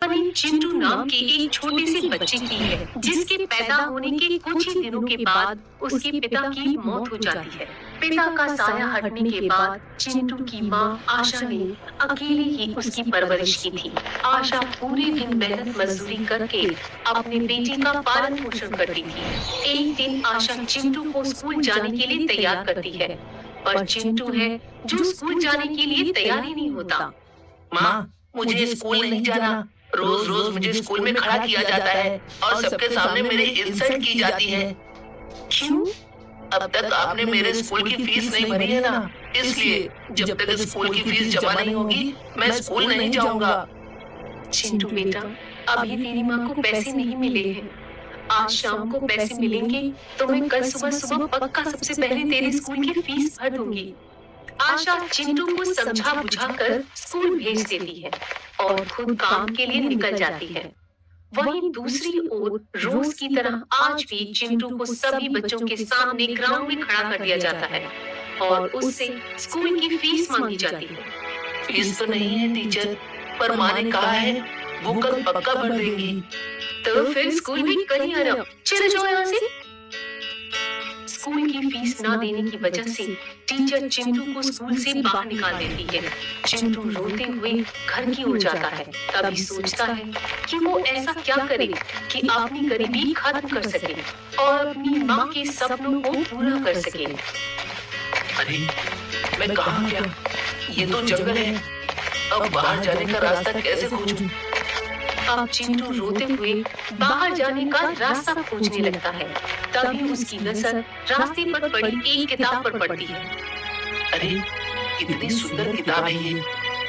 कहानी चिंटू नाम के एक छोटे से बच्चे की है, जिसके पैदा होने के कुछ ही दिनों के बाद उसके पिता की मौत हो जाती है। पिता का साया हटने के बाद चिंटू की माँ आशा ने अकेले ही उसकी परवरिश की थी। आशा पूरे दिन मेहनत मजदूरी करके अपने बेटे का पालन पोषण करती थी। एक दिन आशा चिंटू को स्कूल जाने के लिए तैयार करती है, पर चिंटू है जो स्कूल जाने के लिए तैयार ही नहीं होता। माँ, मुझे स्कूल नहीं जाना। रोज रोज मुझे स्कूल में खड़ा किया जाता है और सबके सामने मेरी इंसल्ट की जाती है। क्यों? अब तक आपने मेरे स्कूल की फीस नहीं भरी है ना, इसलिए जब तक स्कूल की फीस जमा नहीं होगी मैं स्कूल नहीं जाऊंगा। चिंटू बेटा, अभी तेरी माँ को पैसे नहीं मिले हैं। आज शाम को पैसे मिलेंगे तो मैं कल सुबह सुबह पक्का सबसे पहले तेरे स्कूल की फीस भर दूंगी। आशा चिंटू को समझा बुझाकर स्कूल भेज देती है और खुद काम के लिए निकल जाती है। वहीं दूसरी ओर रोज की तरह आज भी चिंटू को सभी बच्चों के सामने ग्राउंड में खड़ा कर दिया जाता है और उससे स्कूल की फीस मांगी जाती है। फीस तो नहीं है टीचर, पर माँ ने कहा है वो कल पक्का भर देंगी। तो फिर स्कूल में कहीं आ रहा, चले जाओ यहाँ से। स्कूल की फीस ना देने की वजह से टीचर चिंटू को स्कूल से बाहर निकाल देती है। चिंटू रोते हुए घर की ओर जाता है। तभी सोचता है कि वो ऐसा क्या करे कि अपनी गरीबी खत्म कर सके और अपनी माँ के सपनों को पूरा कर सके। अरे मैं कहाँ गया? ये तो जंगल है, अब बाहर जाने का रास्ता कैसे खोजूं? अब चिंटू रोते हुए बाहर जाने का रास्ता खोजने लगता है। तभी उसकी नजर रास्ते पर पड़ी एक किताब पर पड़ती है। अरे कितनी सुंदर किताब है ये,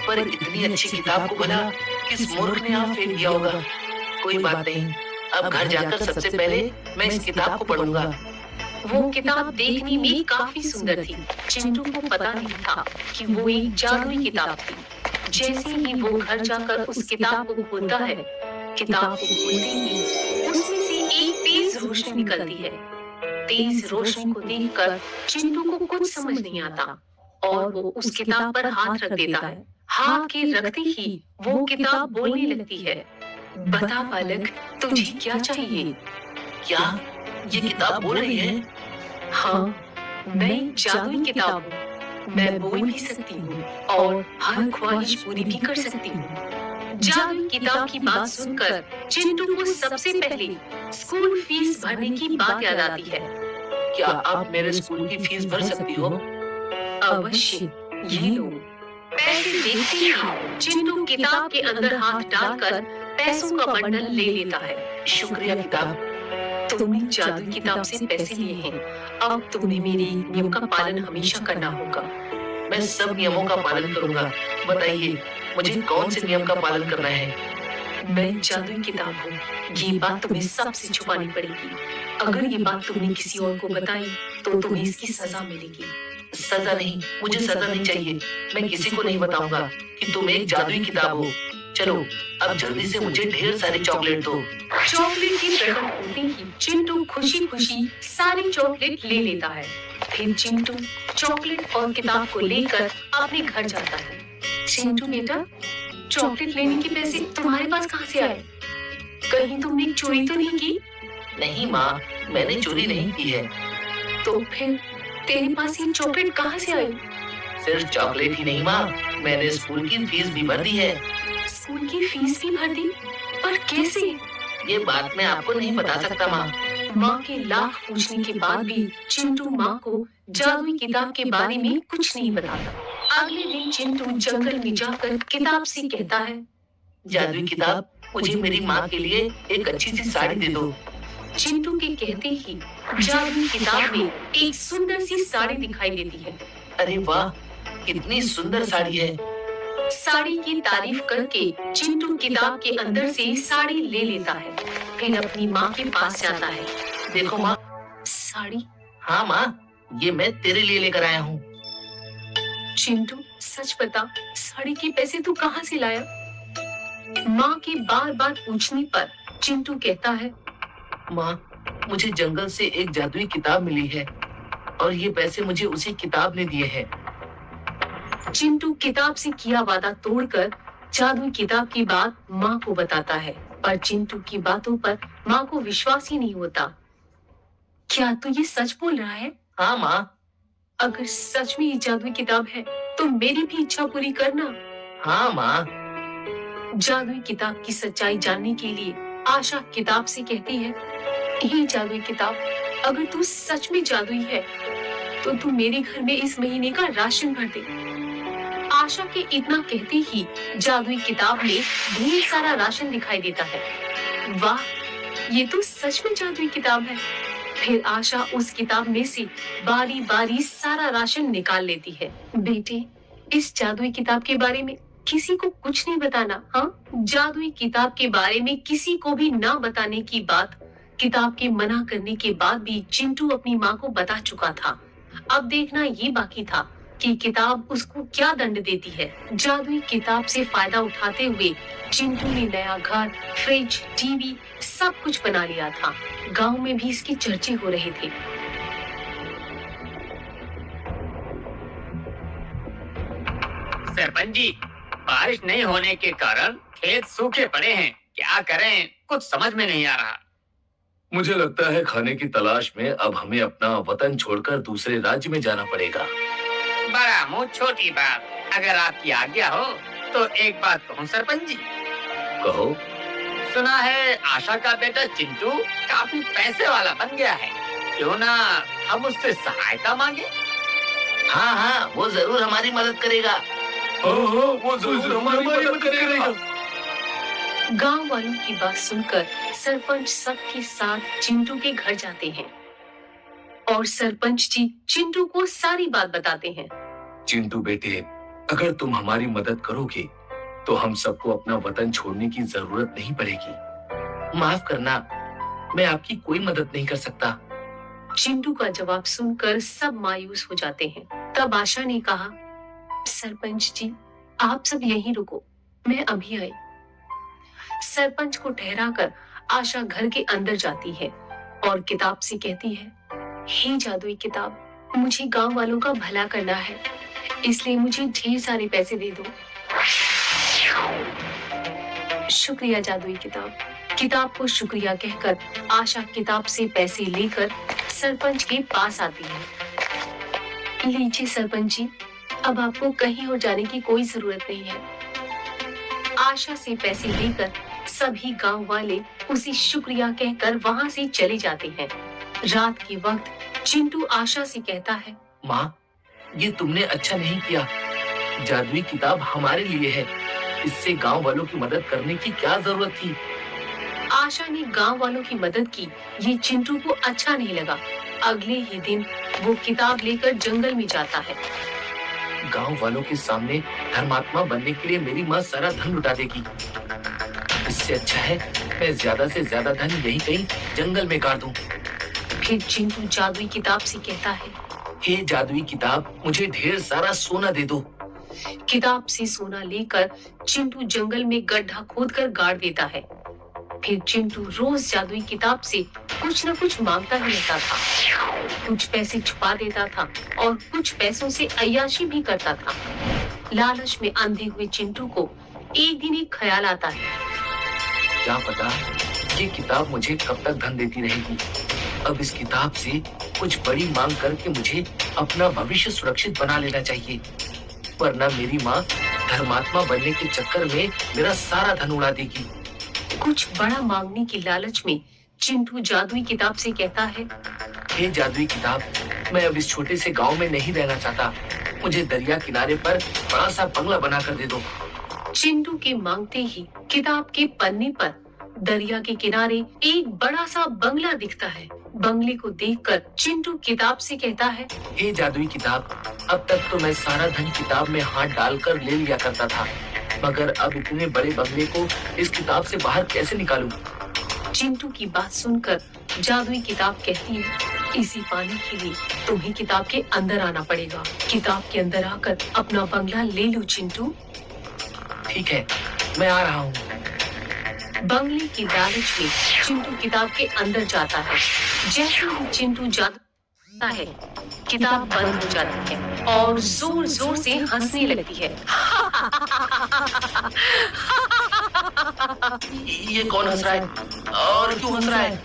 पर इतनी अच्छी किताब को भला किस मूर्ख ने यहाँ फेंक दिया होगा। कोई बात नहीं, अब घर जाकर सबसे पहले मैं इस किताब को पढ़ूंगा। वो किताब देखने में काफी सुंदर थी। चिंटू को पता नहीं था कि वो एक जादुई किताब थी। जैसे ही वो घर जाकर उस किताब को खोलता है, किताब को खोलते ही उसमें से एक तेज रोशनी निकलती है। तेज रोशनी को देखकर चिंटू को कुछ समझ नहीं आता और वो उस किताब पर हाथ रख देता है। हाथ के रखते ही वो किताब बोलने लगती है, बता बालक, तुझे क्या चाहिए? क्या ये किताब बोल रही है? हाँ, मैं एक जादुई किताब हूँ। मैं बोल भी सकती हूँ और हर ख्वाहिश पूरी भी कर सकती हूँ। जादुई किताब की बात सुनकर चिंटू को सबसे पहले स्कूल फीस भरने की बात याद आती है। क्या आप मेरे स्कूल की फीस भर सकती हो? अवश्य, ये लो। पैसे देखते ही चिंटू किताब के अंदर हाथ डालकर पैसों का बंडल ले लेता है। शुक्रिया किताब। तुमने जादुई किताब से पैसे लिए हैं, अब तुम्हें मेरे नियम का पालन हमेशा करना होगा। मैं सब नियमों का पालन करूंगा। बताइए मुझे कौन से नियम का पालन करना है? मैं जादुई किताब हूँ, ये बात तुम्हें सबसे छुपानी पड़ेगी। अगर ये बात तुमने किसी और को बताई तो तुम्हें इसकी सजा मिलेगी। सजा नहीं, मुझे सजा नहीं चाहिए। मैं किसी को नहीं बताऊंगा कि तुम एक जादुई किताब हो। चलो अब जल्दी से मुझे ढेर सारे चॉकलेट दो। चॉकलेट की रकम होते ही चिंटू खुशी खुशी सारी चॉकलेट ले लेता है। फिर चिंटू चॉकलेट और किताब को लेकर अपने घर जाता है। चिंटू बेटा, चॉकलेट लेने के पैसे तुम्हारे पास कहाँ से आए? कहीं तुमने चोरी तो नहीं की? नहीं माँ, मैंने चोरी नहीं की है। तो फिर तेरे पास ये चॉकलेट कहाँ से आई? सिर्फ चॉकलेट ही नहीं माँ, मैंने स्कूल की फीस भी भर दी है। स्कूल की फीस भी भर दी? पर कैसे? ये बात मैं आपको नहीं बता सकता माँ। माँ के लाख पूछने के बाद भी चिंटू माँ को जादुई किताब के बारे में कुछ नहीं बताता। अगले दिन चिंटू जंगल में जाकर किताब से कहता है, जादुई किताब, मुझे मेरी माँ के लिए एक अच्छी सी साड़ी दे दो। चिंटू के कहते ही जादुई किताब में एक सुंदर सी साड़ी दिखाई देती है। अरे वाह, कितनी सुंदर साड़ी है। साड़ी की तारीफ करके चिंटू किताब के अंदर से साड़ी ले लेता है। फिर अपनी माँ के पास जाता है। देखो माँ, साड़ी? हाँ माँ, ये मैं तेरे लिए लेकर आया हूँ। चिंटू सच बता, साड़ी के पैसे तू कहाँ से लाया? माँ के बार बार पूछने पर चिंटू कहता है, माँ, मुझे जंगल से एक जादुई किताब मिली है और ये पैसे मुझे उसी किताब ने दिए हैं। चिंटू किताब से किया वादा तोड़कर जादुई किताब की बात माँ को बताता है, पर चिंटू की बातों पर माँ को विश्वास ही नहीं होता। क्या तू ये सच बोल रहा है? हाँ माँ। अगर सच में ये जादुई किताब है तो मेरी भी इच्छा पूरी करना। हाँ माँ। जादुई किताब की सच्चाई जानने के लिए आशा किताब से कहती है, ये जादुई किताब, अगर तू सच में जादुई है तो तू मेरे घर में इस महीने का राशन भर दे। आशा के इतना कहते ही जादुई किताब में ढेर सारा राशन दिखाई देता है। वाह, ये तो सच में जादुई किताब है। फिर आशा उस किताब में से बारी बारी सारा राशन निकाल लेती है। बेटे, इस जादुई किताब के बारे में किसी को कुछ नहीं बताना, हाँ? जादुई किताब के बारे में किसी को भी ना बताने की बात किताब के मना करने के बाद भी चिंटू अपनी माँ को बता चुका था। अब देखना ये बाकी था कि किताब उसको क्या दंड देती है। जादुई किताब से फायदा उठाते हुए चिंटू ने नया घर, फ्रिज, टीवी सब कुछ बना लिया था। गांव में भी इसके चर्चे हो रहे थे। सरपंच जी, बारिश नहीं होने के कारण खेत सूखे पड़े हैं। क्या करें, कुछ समझ में नहीं आ रहा। मुझे लगता है खाने की तलाश में अब हमें अपना वतन छोड़कर दूसरे राज्य में जाना पड़ेगा। बड़ा मुंह छोटी बात। अगर आपकी आज्ञा हो तो एक बात कहूँ सरपंच जी। कहो। सुना है आशा का बेटा चिंटू काफी पैसे वाला बन गया है, क्यों ना हम उससे सहायता मांगे? हाँ हाँ, वो जरूर हमारी मदद करेगा। वो जरूर हमारी मदद करेगा। गांव वालों की बात सुनकर सरपंच सबके साथ चिंटू के घर जाते हैं और सरपंच जी चिंटू को सारी बात बताते हैं। चिंटू बेटे, अगर तुम हमारी मदद करोगे तो हम सबको अपना वतन छोड़ने की जरूरत नहीं पड़ेगी। माफ करना, मैं आपकी कोई मदद नहीं कर सकता। चिंटू का जवाब सुनकर सब मायूस हो जाते हैं। तब आशा ने कहा, सरपंच जी, आप सब यहीं रुको, मैं अभी आई। सरपंच को ठहराकर आशा घर के अंदर जाती है और किताब से कहती है, हे जादुई किताब, मुझे गांव वालों का भला करना है, इसलिए मुझे ढेर सारे पैसे दे दो। शुक्रिया जादुई किताब। किताब को शुक्रिया कहकर आशा किताब से पैसे लेकर सरपंच के पास आती है। लीजिए सरपंच जी, अब आपको कहीं और जाने की कोई जरूरत नहीं है। आशा से पैसे लेकर सभी गांव वाले उसे शुक्रिया कहकर वहां से चले जाते हैं। रात के वक्त चिंटू आशा से कहता है, माँ, ये तुमने अच्छा नहीं किया। जादुई किताब हमारे लिए है, इससे गांव वालों की मदद करने की क्या जरूरत थी? आशा ने गांव वालों की मदद की, ये चिंटू को अच्छा नहीं लगा। अगले ही दिन वो किताब लेकर जंगल में जाता है। गांव वालों के सामने धर्मात्मा बनने के लिए मेरी माँ सारा धन लुटा देगी। इससे अच्छा है मैं ज्यादा से ज्यादा धन यहीं कहीं जंगल में गाड़ दूं। फिर चिंटू जादुई किताब से कहता है, हे जादुई किताब, मुझे ढेर सारा सोना दे दो। किताब से सोना लेकर चिंटू जंगल में गड्ढा खोदकर गाड़ देता है। फिर चिंटू रोज जादुई किताब से कुछ न कुछ मांगता ही रहता था। कुछ पैसे छुपा देता था और कुछ पैसों से अय्याशी भी करता था। लालच में अंधे हुए चिंटू को एक दिन एक ख्याल आता है, क्या पता ये किताब मुझे कब तक धन देती रहेगी। अब इस किताब से कुछ बड़ी मांग करके मुझे अपना भविष्य सुरक्षित बना लेना चाहिए, वरना मेरी माँ धर्मात्मा बनने के चक्कर में मेरा सारा धन उड़ा देगी। कुछ बड़ा मांगने की लालच में चिंटू जादुई किताब से कहता है, हे जादुई किताब, मैं अब इस छोटे से गांव में नहीं रहना चाहता। मुझे दरिया किनारे पर बड़ा सा बंगला बना कर दे दो। चिंटू के मांगते ही किताब के पन्ने पर दरिया के किनारे एक बड़ा सा बंगला दिखता है। बंगले को देखकर चिंटू किताब से कहता है, हे जादुई किताब, अब तक तो मैं सारा धन किताब में हाथ डालकर ले लिया करता था, मगर अब इतने बड़े बंगले को इस किताब से बाहर कैसे निकालूं? चिंटू की बात सुनकर जादुई किताब कहती है, इसी पाने के लिए तुम्हें किताब के अंदर आना पड़ेगा। किताब के अंदर आकर अपना बंगला ले लो चिंटू। ठीक है, मैं आ रहा हूँ। बंगले की लालच में चिंटू किताब के अंदर जाता है। जैसे ही चिंटू जाता है, किताब बंद हो जाती है और जोर जोर से हंसने लगती है। ये कौन हंस रहा है और क्यों हंस रहा है?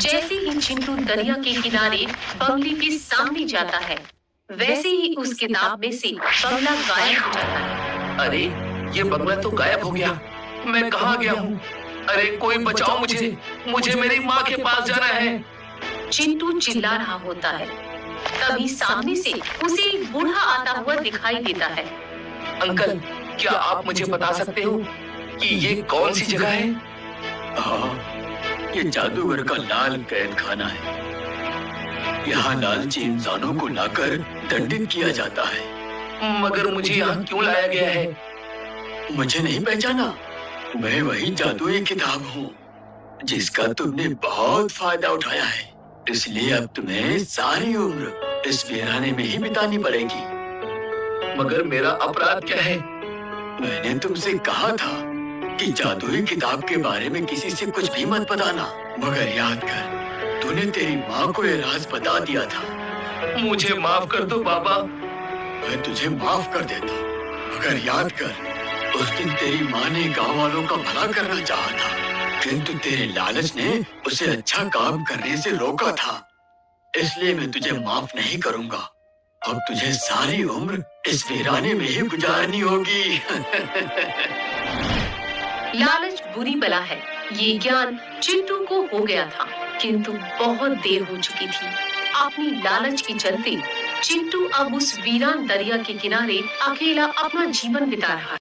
जैसे ही चिंटू दरिया के किनारे बंगले के सामने जाता है, वैसे ही उस किताब में से बंगला गायब हो जाता है। अरे ये बंगला तो गायब हो गया। मैं कहाँ गया हूँ? अरे कोई बचाओ मुझे, मुझे मेरी माँ के पास जाना है। चिंटू चिल्ला रहा होता है। तभी सामने से उसे एक बूढ़ा आता हुआ दिखाई देता है। अंकल, क्या आप मुझे बता सकते हो कि ये कौन सी जगह है? हाँ, ये जादूगर का लाल कैद खाना है। यहाँ लालची इंसानों को लाकर दंडित किया जाता है। मगर मुझे यहाँ क्यों लाया गया है? मुझे नहीं पहचाना? मैं वही जादुई किताब हूँ जिसका तुमने बहुत फायदा उठाया है। इसलिए अब तुम्हें सारी उम्र इस वीराने में ही बितानी पड़ेगी। मगर मेरा अपराध क्या है? मैंने तुमसे कहा था कि जादुई किताब के बारे में किसी से कुछ भी मत बताना, मगर याद कर, तूने तेरी माँ को ये राज बता दिया था। मुझे माफ कर दो बाबा। मैं तुझे माफ कर देता, मगर याद कर, उस दिन तेरी माँ ने गाँव वालों का भला करना चाहा था, किंतु तेरे लालच ने उसे अच्छा काम करने से रोका था। इसलिए मैं तुझे माफ नहीं करूंगा। अब तुझे सारी उम्र इस वीराने में ही गुजारनी होगी। लालच बुरी बला है। ये ज्ञान चिंटू को हो गया था, किंतु बहुत देर हो चुकी थी। अपनी लालच के चलते चिंटू अब उस वीरान दरिया के किनारे अकेला अपना जीवन बिता रहा है।